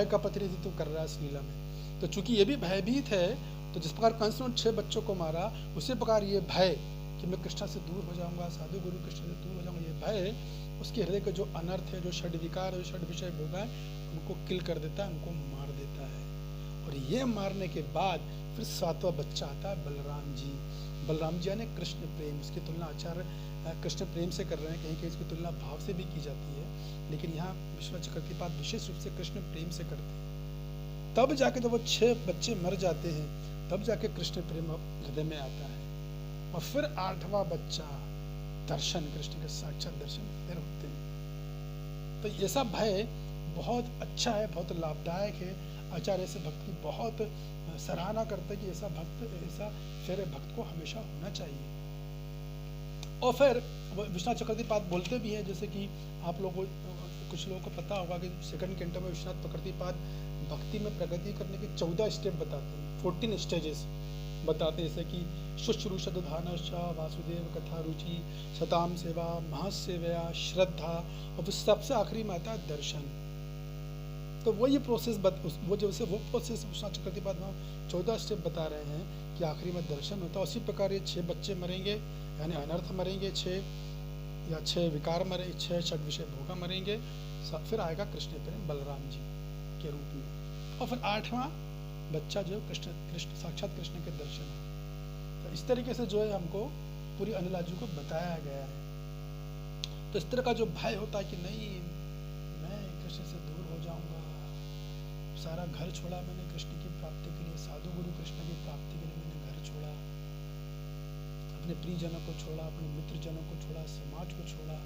का प्रतिनिधित्व कर रहा है इस लीला में। तो चूंकि ये भी भयभीत है, तो जिस प्रकार कंस ने 6 बच्चों को मारा, उसी प्रकार ये भय कि मैं कृष्ण से दूर हो जाऊंगा, साधु गुरु कृष्ण से दूर हो जाऊंगा, ये भय उसके हृदय के जो अनर्थ है, जो षड विकार, जो षड विषय भोग है, उनको किल कर देता है, उनको मार देता है। और ये मारने के बाद फिर 7वां बच्चा आता है बलराम जी। बलराम जी यानी कृष्ण प्रेम, उसकी तुलना आचार्य कृष्ण प्रेम से कर रहे हैं, कहीं कहीं इसकी तुलना भाव से भी की जाती है, लेकिन यहाँ विश्वनाथ चक्रवर्तीपाद विशेष रूप से कृष्ण प्रेम से करते हैं। तब जाके जब वो 6 बच्चे मर जाते हैं, तब जाके कृष्ण प्रेम हृदय में आता है, और फिर 8वां बच्चा दर्शन, कृष्ण के साक्षात दर्शन होते हैं। तो ऐसा भय बहुत अच्छा है, बहुत लाभदायक है। आचार्य ऐसे भक्त की बहुत सराहना करते हैं कि ऐसा फिर भक्त को हमेशा होना चाहिए। और फिर विश्वनाथ चक्रवर्तीपाद बोलते भी हैं, जैसे कि आप लोगों कुछ लोगों को पता होगा कि सेकंड कैंटो में विश्वनाथ चक्रवर्तीपाद भक्ति में प्रगति करने के 14 स्टेप बताते हैं, 14 स्टेजेस बताते हैं, जैसे कि शुश्रूषा दधानश्च वासुदेव कथा रुचि सताम सेवा महासेवया श्रद्धा, और सबसे आखिरी में आता है दर्शन। तो वो ये प्रोसेस वो प्रोसेस विश्वनाथ चक्रवर्तीपाद में 14 स्टेप बता रहे हैं कि आखिरी में दर्शन होता है। उसी प्रकार ये 6 बच्चे मरेंगे, यानी अनर्थ मरेंगे 6, या 6 विकार मरे, 6 षड विषय भोगा मरेंगे, फिर आएगा कृष्ण प्रेम बलराम जी के रूप में, और फिर 8वां बच्चा जो कृष्ण साक्षात कृष्ण के दर्शन है। तो इस तरीके से जो है हमको पूरी अनिलाजू को बताया गया है। तो इस तरह का जो भय होता है कि नहीं मैं कृष्ण से दूर हो जाऊंगा, सारा घर छोड़ा मैंने कृष्ण की प्राप्ति के लिए, साधु गुरु कृष्ण की प्राप्ति के लिए मैंने घर छोड़ा, अपने प्रियजनों को छोड़ा, अपने मित्रजनों को छोड़ा, समाज को छोड़ा,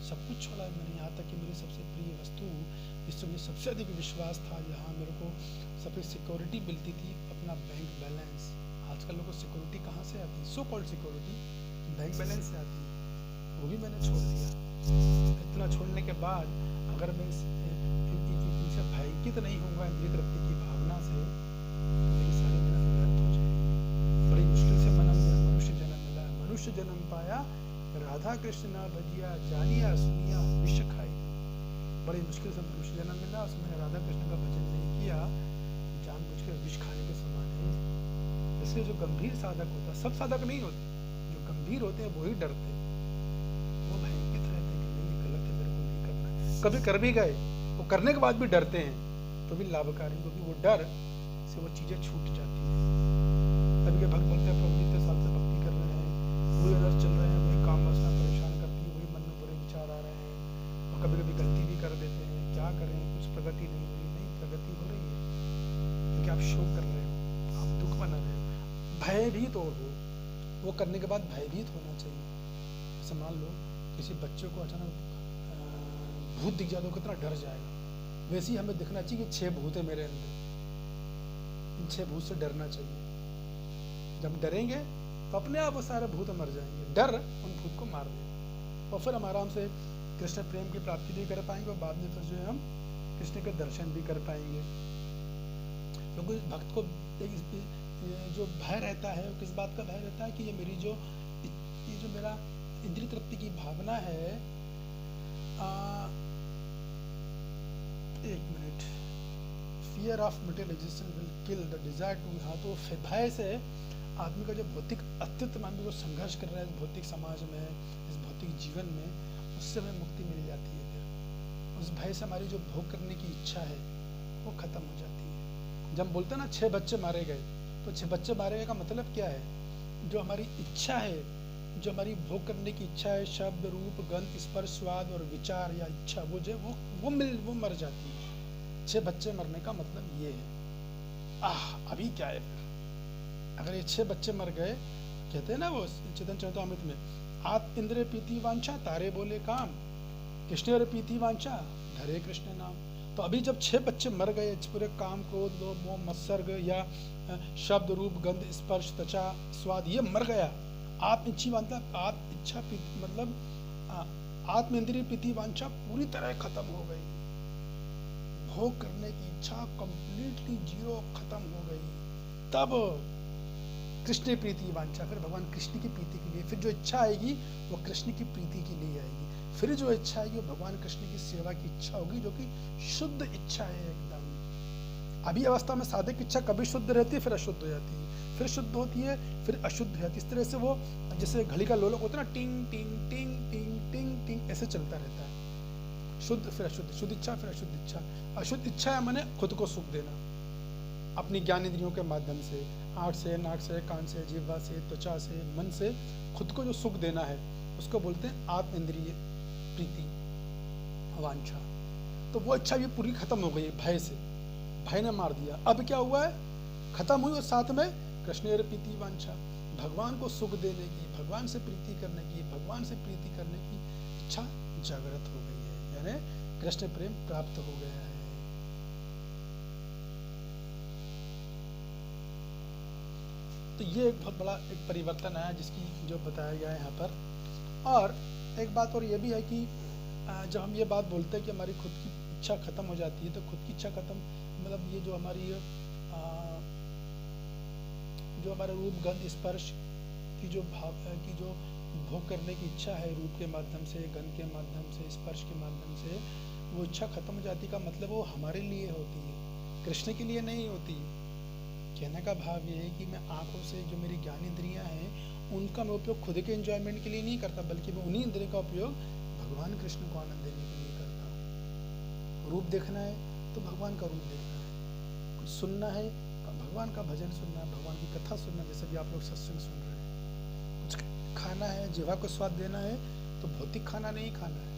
सब कुछ छोड़ा मैंने, यहाँ तक कि मेरी सबसे प्रिय वस्तु जिससे मुझे सबसे अधिक विश्वास था, जहाँ मेरे को सबसे सिक्योरिटी मिलती थी, अपना बैंक बैलेंस। आजकल लोगों को सिक्योरिटी कहाँ से आती है? So called security bank balance से आती है, वो भी मैंने छोड़ दिया। इतना छोड़ने के बाद अगर मैं इनसे भयभीत नहीं होऊंगा, इंद्रिय तृप्ति की भावना से, तो मेरी सारी मेहनत व्यर्थ हो जाएगी। बड़ी मुश्किल से मनुष्य जन्म मिला, मनुष्य जन्म पाया, राधा कृष्ण ना भजिया, जानिया सुनिया विष खाई। बड़ी मुश्किल से मनुष्य जन्म मिला, उसमें राधा कृष्ण का भजन नहीं किया, जानबूझ के विष खाने के समान है। इसलिए जो गंभीर साधक होता, सब साधक नहीं होते, जो गंभीर होते हैं वही डरते, वो भयभीत रहते कि नहीं ये गलत है, मेरे को नहीं करना है। कभी कर भी गए, वो करने के बाद भी डरते हैं, तो भी लाभकारी, क्योंकि वो डर से वो चीजें छूट जाती है। तभी के भक्त बोलते हैं प्रभु इतने साल से भक्ति कर रहे हैं, वही अदर्श चल रहे हैं, वही काम वासना परेशान करती है, वही मन में बुरे विचार आ रहे हैं, और कभी कभी गलती भी कर देते हैं, क्या करें, कुछ प्रगति नहीं हो रही। नहीं, प्रगति हो रही है, क्योंकि आप शोक कर रहे हो, आप दुख मना रहे हो, भयभीत हो। वो करने के बाद भयभीत होना चाहिए। जैसे मान लो किसी बच्चे को अचानक भूत दिख जाए तो कितना डर जाएगा, वैसे ही हमें दिखना चाहिए कि 6 भूत है मेरे अंदर, इन 6 भूत से डरना चाहिए। जब डरेंगे तो अपने आप वो सारे भूत मर जाएंगे, डर उन भूत को मार देगा, और फिर हम आराम से कृष्ण प्रेम की प्राप्ति भी कर पाएंगे, और बाद में फिर जो है हम कृष्ण के दर्शन भी कर पाएंगे। क्योंकि भक्त को जो भय रहता है, वो किस बात का भय रहता है कि ये मेरा इंद्रिय तृप्ति की भावना है। एक minute, fear of material existence will kill the desire to. हाँ, तो भय से आदमी का जो भौतिक अस्तित्व में जो संघर्ष कर रहा है इस भौतिक समाज में, इस भौतिक जीवन में, उससे हमें मुक्ति मिल जाती है। फिर उस भय से हमारी जो भोग करने की इच्छा है वो खत्म हो जाती है। जब हम बोलते हैं ना 6 बच्चे मारे गए, तो 6 बच्चे मारे गए का मतलब क्या है? जो हमारी इच्छा है, जो हमारी भोग करने की इच्छा है, शब्द रूप गंध स्पर्श स्वाद और विचार या इच्छा, वो मर जाती है। 6 बच्चे मरने का मतलब ये है। अभी क्या है फिर? अगर ये 6 बच्चे मर गए, कहते हैं ना वो चेतन चरितामृत में, आत्म इंद्रिय पीति वांछा तारे बोले काम, कृष्ण पीति वांछा धरे कृष्ण नाम। तो अभी जब 6 बच्चे मर गए, पूरे काम क्रोध लोभ मोह मत्सर्ग या शब्द रूप गंध स्पर्श त्वचा स्वाद ये मर गया, आत्म इच्छा मतलब आत्म इंद्रिय पीति वांछा पूरी तरह खत्म हो गई, भोग करने की इच्छा कंप्लीटली जीरो खत्म हो गई। तब कृष्ण प्रीति वांछा, फिर भगवान कृष्ण की प्रीति के लिए फिर जो इच्छा आएगी वो कृष्ण की प्रीति के लिए आएगी। फिर जो इच्छा आएगी वो भगवान कृष्ण की सेवा की इच्छा होगी, जो कि शुद्ध इच्छा है एकदम। अभी अवस्था में साधक की इच्छा कभी शुद्ध रहती है, फिर अशुद्ध हो जाती है, फिर शुद्ध होती है, फिर अशुद्ध हो जाती है। इस तरह से वो जैसे घड़ी का लोलक होता है ना, टिंग टिंग टिंग टिंग टिंग टिंग, ऐसे चलता रहता है। शुद्ध फिर अशुद्ध, शुद्ध इच्छा फिर अशुद्ध इच्छा। अशुद्ध इच्छा है मैंने खुद को सुख देना अपनी ज्ञान इंद्रियों के माध्यम से, आँख से, नाक से, कान से, जीवा से, त्वचा से, मन से खुद को जो सुख देना है उसको बोलते हैं आत्म इंद्रिय प्रीति वांछा। तो वो इच्छा भी पूरी खत्म हो गई भय से, भय ने मार दिया। अब क्या हुआ है? खत्म हुई, और साथ में कृष्ण प्रीति वांछा, भगवान को सुख देने की, भगवान से प्रीति करने की, भगवान से प्रीति करने की इच्छा जागृत हो गई है। यानी कृष्ण प्रेम प्राप्त हो गया है। तो ये एक बहुत बड़ा एक परिवर्तन है जिसकी जो बताया गया है यहाँ पर। और एक बात और ये भी है कि जब हम ये बात बोलते हैं कि हमारी खुद की इच्छा खत्म हो जाती है, तो खुद की इच्छा खत्म मतलब ये जो हमारी जो हमारा रूप गंध स्पर्श की जो भाव की जो भोग करने की इच्छा है, रूप के माध्यम से, गंध के माध्यम से, स्पर्श के माध्यम से, वो इच्छा खत्म हो जाती का मतलब वो हमारे लिए होती है, कृष्ण के लिए नहीं होती। कहने का भाव ये है कि मैं आंखों से जो मेरी ज्ञान इंद्रियां हैं उनका मैं उपयोग खुद के एंजॉयमेंट के लिए नहीं करता, बल्कि मैं उन्हीं इंद्रियों का उपयोग भगवान कृष्ण को आनंद देने के लिए करता हूँ। रूप देखना है तो भगवान का रूप देखना है, कुछ सुनना है भगवान का भजन सुनना है, भगवान की कथा सुनना, जैसे भी आप लोग सत्संग सुन रहे हैं। कुछ खाना है, जीवा को स्वाद देना है तो भौतिक खाना नहीं खाना है,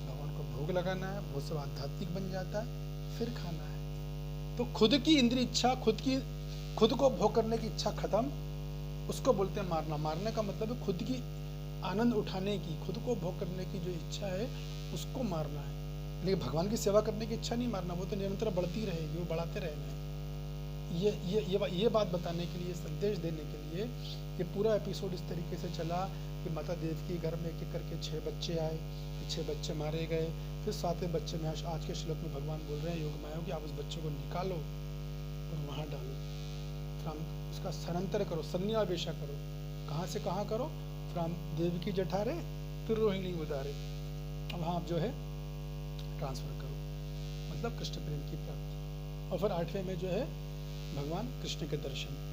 भगवान को भोग लगाना है, बहुत सब आध्यात्मिक बन जाता है, फिर खाना है। तो खुद की इंद्रिय इच्छा, खुद को भोग करने की इच्छा खत्म, उसको बोलते हैं मारना। मारने का मतलब है खुद की आनंद उठाने की, खुद को भोग करने की जो इच्छा है उसको मारना है। लेकिन भगवान की सेवा करने की इच्छा नहीं मारना, वो तो निरंतर बढ़ती रहेगी, वो बढ़ाते रहना है। ये बात बताने के लिए, संदेश देने के लिए ये पूरा एपिसोड इस तरीके से चला कि माता देवकी घर में एक करके 6 बच्चे आए, 6 बच्चे मारे गए, फिर 7वें बच्चे में आज के श्लोक में भगवान बोल रहे हैं योग माया कि आप उस बच्चे को निकालो और वहाँ डालो, उसका स्थानांतर करो, सन्निवेश करो। कहाँ से कहाँ करो? फ्रॉम देवकी जठारे फिर रोहिणी उदारे, अब हाँ जो है ट्रांसफर करो, मतलब कृष्ण प्रेम की प्राप्ति। और फिर 8वें में जो है भगवान कृष्ण के दर्शन।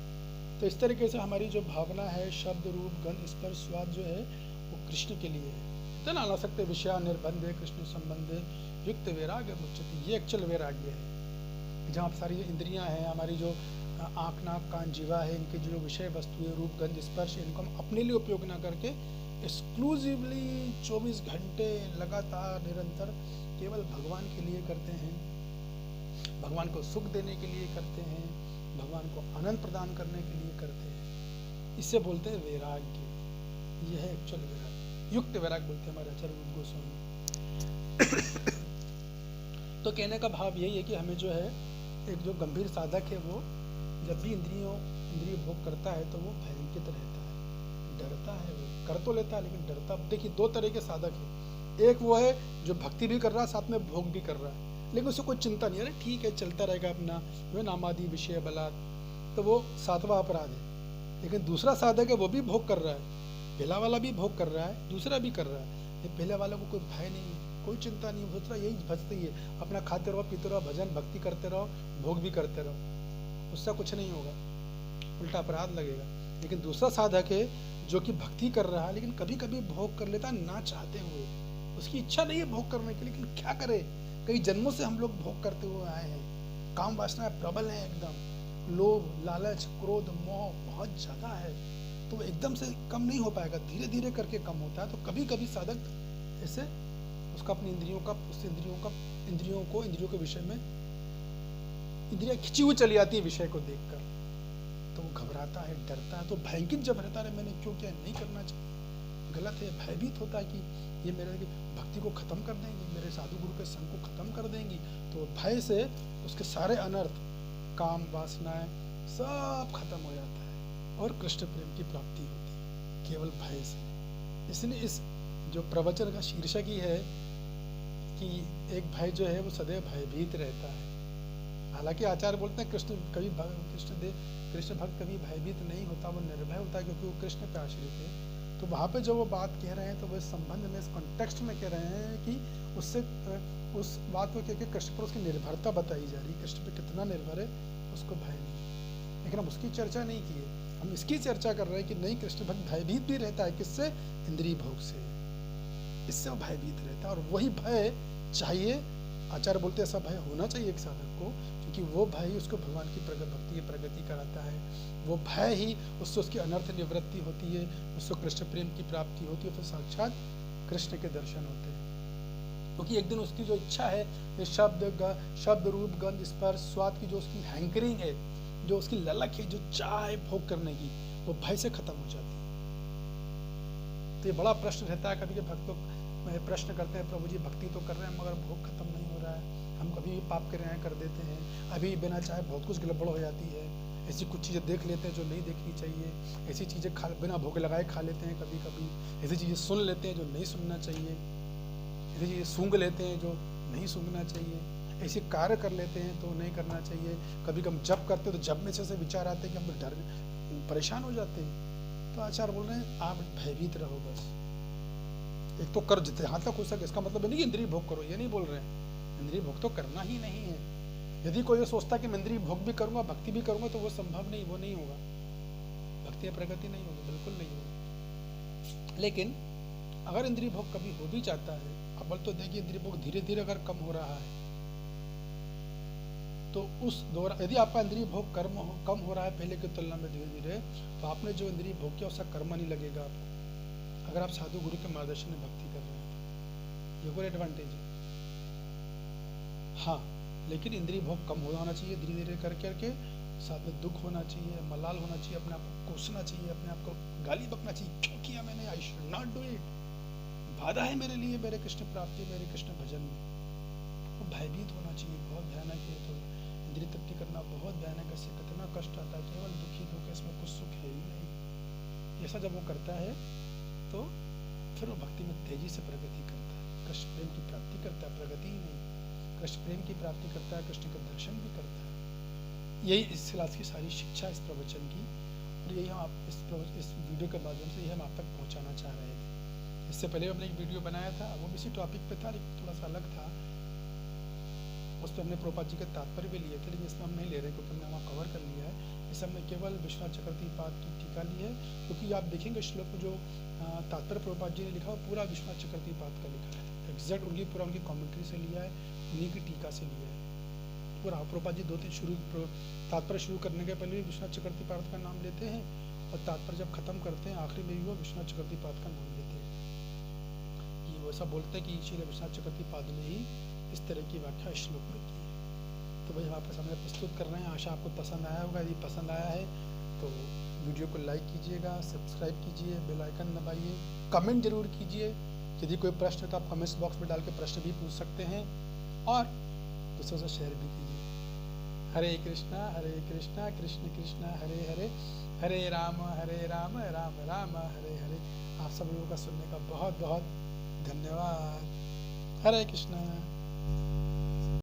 तो इस तरीके से हमारी जो भावना है, शब्द रूप गंध स्पर्श स्वाद जो है वो कृष्ण के लिए है। तो ना ला सकते विषया निर्बंध कृष्ण संबंध युक्त वैराग्य मुच्यते, ये एक्चुअल वैराग्य है, जहाँ सारी इंद्रियां हैं, हमारी जो आँख नाक कान जीवा है, इनके जो विषय वस्तु है, रूप गंध स्पर्श, इनको हम अपने लिए उपयोग ना करके एक्सक्लूसिवली 24 घंटे लगातार निरंतर केवल भगवान के लिए करते हैं, भगवान को सुख देने के लिए करते हैं, भगवान को आनंद प्रदान करने के लिए करते हैं। इससे बोलते हैं वैराग्य। यह है एक्चुअल वैराग्य, युक्त वैराग्य बोलते हैं हमारे आचार्य रूप गोस्वामी। तो कहने का भाव यही है कि हमें जो है एक जो गंभीर साधक है वो जब भी इंद्रिय भोग करता है तो वो भयंकित रहता है, डरता है, वो कर तो लेता है लेकिन डरता। देखिए 2 तरह के साधक है, एक वो है जो भक्ति भी कर रहा है साथ में भोग भी कर रहा है, लेकिन उसे कोई चिंता नहीं है, अरे ठीक है चलता रहेगा अपना, वो नामादि विषय बलात्, तो वो 7वां अपराध है। लेकिन दूसरा साधक है वो भी भोग कर रहा है, पहला वाला भी भोग कर रहा है, दूसरा भी कर रहा है। पहले वाले को कोई भय नहीं, कोई चिंता नहीं, दूसरा यही भजते ही है, अपना खाते रहो पीते रहो, भजन भक्ति करते रहो, भोग भी करते रहो, उससे कुछ नहीं होगा, उल्टा अपराध लगेगा। लेकिन दूसरा साधक है जो कि भक्ति कर रहा है लेकिन कभी कभी भोग कर लेता ना चाहते हुए, उसकी इच्छा नहीं है भोग करने की, लेकिन क्या करे, कई जन्मों से हम लोग भोग करते हुए आए हैं, काम वासना प्रबल है, एकदम लोभ लालच क्रोध मोह बहुत ज्यादा है, तो वो एकदम से कम नहीं हो पाएगा, धीरे धीरे करके कम होता है। तो कभी कभी साधक ऐसे उसका अपनी इंद्रियों के विषय में इंद्रियां खिंची हुई चली आती है विषय को देखकर, तो वो घबराता है, डरता है, तो भयंकित जब रहता है मैंने क्यों किया, नहीं करना चाहिए, गलत है, भयभीत होता है कि ये मेरे भक्ति को खत्म कर देंगी, मेरे साधु गुरु के संग को खत्म कर देंगी, तो भय से उसके सारे अनर्थ काम वासनाएं सब खत्म हो जाता है और कृष्ण प्रेम की प्राप्ति होती है केवल भय से। इसलिए इस जो प्रवचन का शीर्षक ही है कि एक भय जो है वो सदैव भयभीत रहता है। हालांकि आचार्य बोलते हैं कृष्ण भक्त कभी भयभीत नहीं होता, वो निर्भय होता है क्योंकि वो कृष्ण पे आश्रित है। तो वहाँ पे जो वो बात कह रहे हैं तो वो इस संबंध में, इस कॉन्टेक्स्ट में कह रहे हैं कि उससे उस बात को कह के कृष्ण पर उसकी निर्भरता बताई जा रही है, कृष्ण पे कितना निर्भर है, उसको भय नहीं। लेकिन हम उसकी चर्चा नहीं की है, हम इसकी चर्चा कर रहे हैं कि नहीं, कृष्ण भक्त भयभीत भी रहता है, किससे? इंद्रिय भोग से, इससे वो भयभीत रहता है। और वही भय चाहिए, आचार्य बोलते हैं ऐसा भय होना चाहिए एक साधक को, क्योंकि वो भय उसको भगवान की भक्ति की प्रगति कराता है, वो भय ही उससे उसकी अनर्थ निवृत्ति होती है, उसको कृष्ण प्रेम की प्राप्ति होती है, फिर साक्षात कृष्ण के दर्शन होते हैं। क्योंकि एक दिन उसकी जो इच्छा है, ये शब्द रूप गंध स्पर्श स्वाद की जो उसकी हैंकरिंग है, जो उसकी ललक है, जो चाह है भोग करने की, वो भय से खत्म हो जाती है। तो ये बड़ा प्रश्न रहता है कभी के भक्तों में प्रश्न करते हैं, प्रभु जी भक्ति तो कर रहे हैं मगर भोग खत्म नहीं हो रहा है, हम कभी भी पाप क्रियाएं कर देते हैं, अभी बिना चाहे बहुत कुछ गड़बड़ हो जाती है, ऐसी कुछ चीज़ें देख लेते हैं जो नहीं देखनी चाहिए, ऐसी चीज़ें खा बिना भोग लगाए खा लेते हैं कभी कभी, ऐसी चीज़ें सुन लेते हैं जो नहीं सुनना चाहिए, ऐसी चीज़ें सूंघ लेते हैं जो नहीं सूंघना चाहिए, ऐसे कार्य कर लेते हैं तो नहीं करना चाहिए, कभी हम जप करते हैं तो जप में से ऐसे विचार आते हैं कि हम तो डर परेशान हो जाते हैं। तो आचार्य बोल रहे हैं आप भयभीत रहो बस, एक तो कर जितने जहाँ तक हो सके, इसका मतलब नहीं कि इंद्रिय भोग करो, ये नहीं बोल रहे हैं, इंद्रिय भोग तो करना ही नहीं है। यदि कोई ये सोचता कि मैं इंद्रिय भोग भी करूंगा भक्ति भी करूंगा तो वो संभव नहीं, वो नहीं होगा, भक्ति या प्रगति नहीं होगी, बिल्कुल नहीं होगी। लेकिन अगर इंद्रिय भोग कभी हो भी जाता है, अब तो देखिए इंद्रिय भोग धीरे धीरे अगर कम हो रहा है तो उस दौरान यदि आपका इंद्रिय भोग कम हो रहा है पहले की तुलना में धीरे धीरे, तो आपने जो इंद्रिय भोग किया उसका कर्म नहीं लगेगा आपको, अगर आप साधु गुरु के मार्गदर्शन में भक्ति कर रहे हैं, ये कोई एडवांटेज है। हाँ, लेकिन इंद्रिय भोग कम होना चाहिए धीरे धीरे कर करके, साथ में दुख होना चाहिए, मलाल होना चाहिए, अपने आप को कोसना चाहिए, अपने आप को गाली बकना चाहिए, क्यों किया मैंने, I should not do it, बाधा है मेरे लिए मेरे कृष्ण प्राप्ति, मेरे कृष्ण भजन में। वो भयभीत होना चाहिए, बहुत भयानक है, तो इंद्रिय तृप्ति करना बहुत भयानक है, इससे कितना कष्ट आता है, केवल दुखी दुख है, इसमें कुछ सुख है ही नहीं। ऐसा जब वो करता है तो फिर वो भक्ति में तेजी से प्रगति करता है, कृष्ण प्रेम की प्राप्ति करता है, प्रगति ही नहीं, कृष्ण प्रेम की प्राप्ति करता है, कृष्ण का दर्शन भी करता है। यही इस क्लास की सारी शिक्षा इस प्रवचन की, और यही हम आप इस वीडियो के माध्यम से यही हम आप तक पहुंचाना चाह रहे थे। इससे पहले हमने एक वीडियो बनाया था, वो भी इसी टॉपिक पे था लेकिन थोड़ा सा अलग था, उस पर हमने प्रभुपाद जी के तात्पर्य भी लिए थे, लेकिन इसमें हम नहीं ले रहे क्योंकि हमने वहाँ कवर कर लिया है। इस हमने केवल विश्वनाथ चक्रवर्ती पाद की टीका ली है, क्योंकि आप देखेंगे श्लोक में जो तात्पर्य प्रभुपाद जी ने लिखा वो पूरा विश्वनाथ चक्रवर्ती पाद का लिखा है, एग्जैक्ट उनकी पूरा उनकी कॉमेंट्री से लिया है, उन्हीं की टीका से लिया है पूरा। प्रभुपाद जी 2-3 तात्पर्य शुरू करने के पहले भी विश्वनाथ चक्रवर्ती पाद का नाम लेते हैं, और तात्पर्य जब खत्म करते हैं आखिरी में भी वो विश्वनाथ चक्रवर्ती पाद का नाम लेते हैं। ये वो ऐसा बोलते हैं कि श्री विश्वनाथ चक्रवर्ती पाद ने ही इस तरह की व्याख्या इस श्लोक में की है। तो भाई हम आपके सामने प्रस्तुत कर रहे हैं, आशा आपको पसंद आया होगा। यदि पसंद आया है तो वीडियो को लाइक कीजिएगा, सब्सक्राइब कीजिए, बेल आइकन दबाइए, कमेंट जरूर कीजिए। यदि कोई प्रश्न है तो आप कमेंट्स बॉक्स में डाल के प्रश्न भी पूछ सकते हैं, और दूसरों से शेयर भी कीजिए। हरे कृष्णा कृष्ण कृष्ण हरे हरे, हरे राम राम राम हरे हरे। आप सब लोगों का सुनने का बहुत बहुत धन्यवाद। हरे कृष्णा।